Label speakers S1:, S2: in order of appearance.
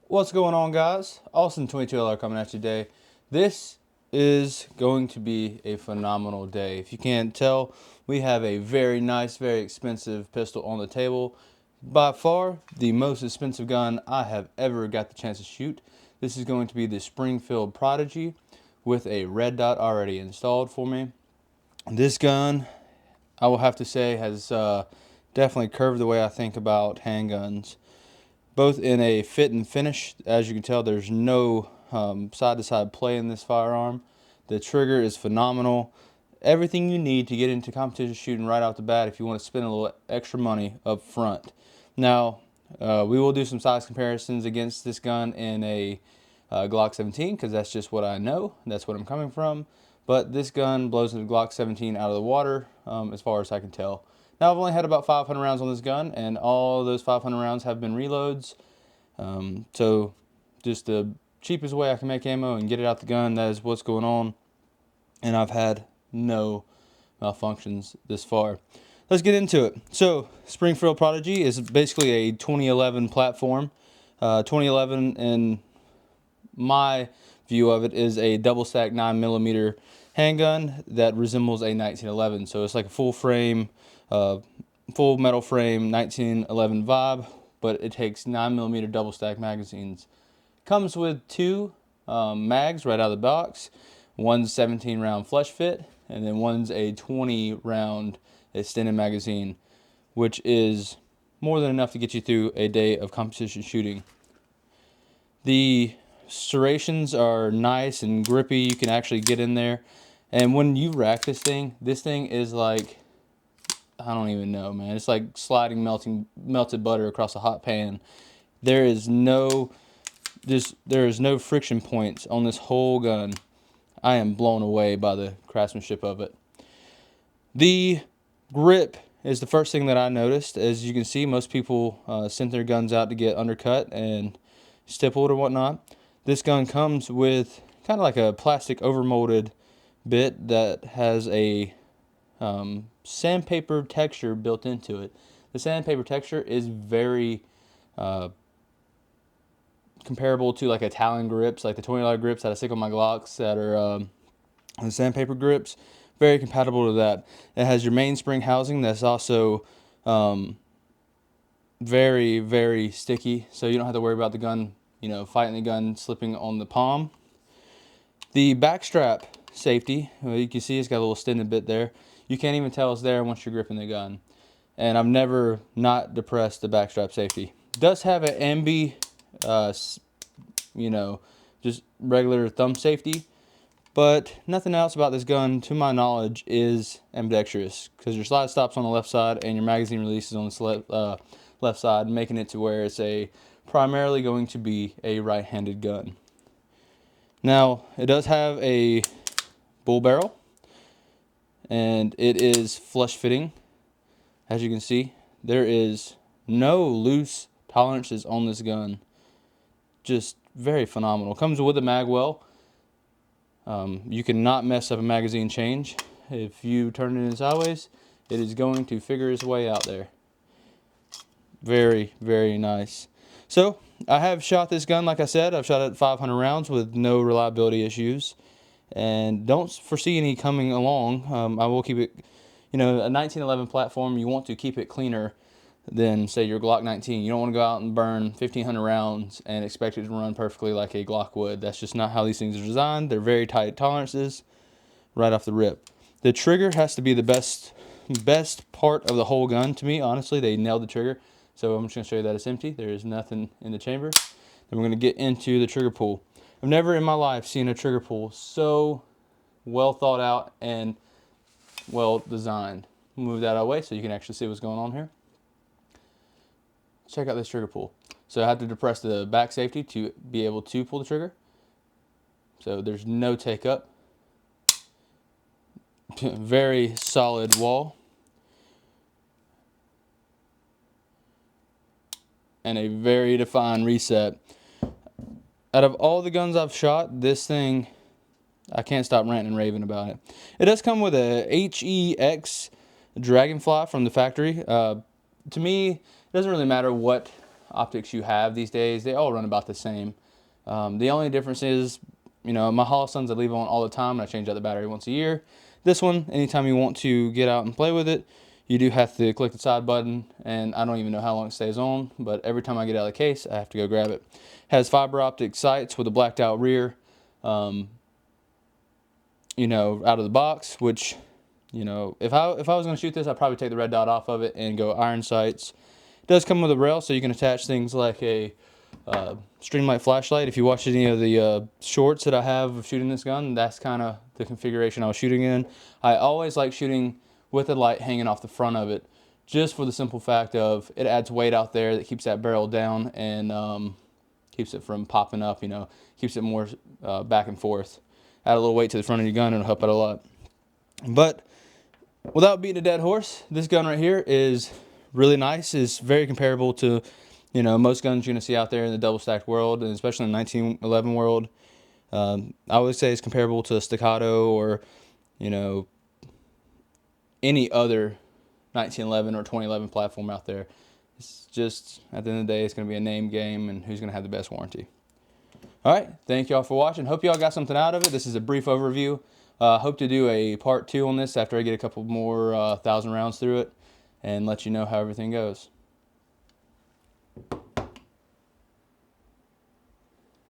S1: What's going on, guys? Austin22LR coming at you today. This is going to be a phenomenal day. If you can't tell, we have a very nice, very expensive pistol on the table. By far, the most expensive gun I have ever got the chance to shoot. This is going to be the Springfield Prodigy with a red dot already installed for me. This gun, I will have to say, has definitely curved the way I think about handguns. Both in a fit and finish. As you can tell, there's no side-to-side play in this firearm. The trigger is phenomenal. Everything you need to get into competition shooting right off the bat if you want to spend a little extra money up front. Now, we will do some size comparisons against this gun in a Glock 17 because that's just what I know. That's what I'm coming from. But this gun blows the Glock 17 out of the water as far as I can tell. Now, I've only had about 500 rounds on this gun, and all those 500 rounds have been reloads. So just the cheapest way I can make ammo and get it out the gun, that is what's going on. And I've had no malfunctions this far. Let's get into it. So Springfield Prodigy is basically a 2011 platform. 2011, in my view of it, is a double stack 9mm handgun that resembles a 1911. So it's like a full frame, full metal frame 1911 vibe, but it takes 9mm double stack magazines. Comes with two mags right out of the box. One's 17 round flush fit, and then one's a 20 round extended magazine, which is more than enough to get you through a day of competition shooting. The serrations are nice and grippy. You can actually get in there, and when you rack this thing is like, I don't even know, man. It's like sliding melted butter across a hot pan. There is no friction points on this whole gun. I am blown away by the craftsmanship of it. The grip is the first thing that I noticed. As you can see, most people send their guns out to get undercut and stippled or whatnot. This gun comes with kind of like a plastic overmolded bit that has a sandpaper texture built into it. The sandpaper texture is very comparable to like Italian grips, like the $20 grips that I stick on my Glocks that are the sandpaper grips. Very compatible to that. It has your mainspring housing that's also very, very sticky, so you don't have to worry about the gun, fighting the gun slipping on the palm. The backstrap safety, you can see it's got a little extended bit there. You can't even tell it's there once you're gripping the gun. And I've never not depressed the backstrap safety. It does have an ambi, just regular thumb safety. But nothing else about this gun, to my knowledge, is ambidextrous, because your slide stops on the left side and your magazine release is on the left side, making it to where it's primarily going to be a right-handed gun. Now, it does have a bull barrel, and it is flush fitting. As you can see, there is no loose tolerances on this gun. Just very phenomenal. Comes with a mag well. You cannot mess up a magazine change. If you turn it in sideways, it is going to figure its way out there. Very, very nice. So, I have shot this gun, like I said. I've shot it 500 rounds with no reliability issues. And don't foresee any coming along. I will keep it, a 1911 platform, you want to keep it cleaner than, say, your Glock 19. You don't want to go out and burn 1,500 rounds and expect it to run perfectly like a Glock would. That's just not how these things are designed. They're very tight tolerances right off the rip. The trigger has to be the best part of the whole gun to me. Honestly, they nailed the trigger. So I'm just going to show you that it's empty. There is nothing in the chamber. Then we're going to get into the trigger pull. I've never in my life seen a trigger pull so well thought out and well designed. Move that out of the way so you can actually see what's going on here. Check out this trigger pull. So I have to depress the back safety to be able to pull the trigger. So there's no take up. Very solid wall. And a very defined reset. Out of all the guns I've shot, this thing, I can't stop ranting and raving about it. It does come with a HEX Dragonfly from the factory. To me, it doesn't really matter what optics you have these days, they all run about the same. The only difference is, you know, my Holosuns I leave on all the time, and I change out the battery once a year. This one, anytime you want to get out and play with it, you do have to click the side button, and I don't even know how long it stays on, but every time I get out of the case, I have to go grab it. Has fiber optic sights with a blacked out rear, you know, out of the box, which, you know, if I was going to shoot this, I'd probably take the red dot off of it and go iron sights. It does come with a rail, so you can attach things like a streamlight flashlight. If you watch any of the shorts that I have of shooting this gun, that's kind of the configuration I was shooting in. I always like shooting with a light hanging off the front of it, just for the simple fact of it adds weight out there that keeps that barrel down and keeps it from popping up, you know, keeps it more back and forth. Add a little weight to the front of your gun and it'll help out a lot. But without beating a dead horse, this gun right here is really nice. It's very comparable to, you know, most guns you're going to see out there in the double stacked world, and especially in the 1911 world. I would say it's comparable to a Staccato or, you know, any other 1911 or 2011 platform out there. It's just, at the end of the day, it's going to be a name game and who's going to have the best warranty. All right, thank y'all for watching. Hope y'all got something out of it. This is a brief overview. Hope to do a part 2 on this after I get a couple more 1,000 rounds through it and let you know how everything goes.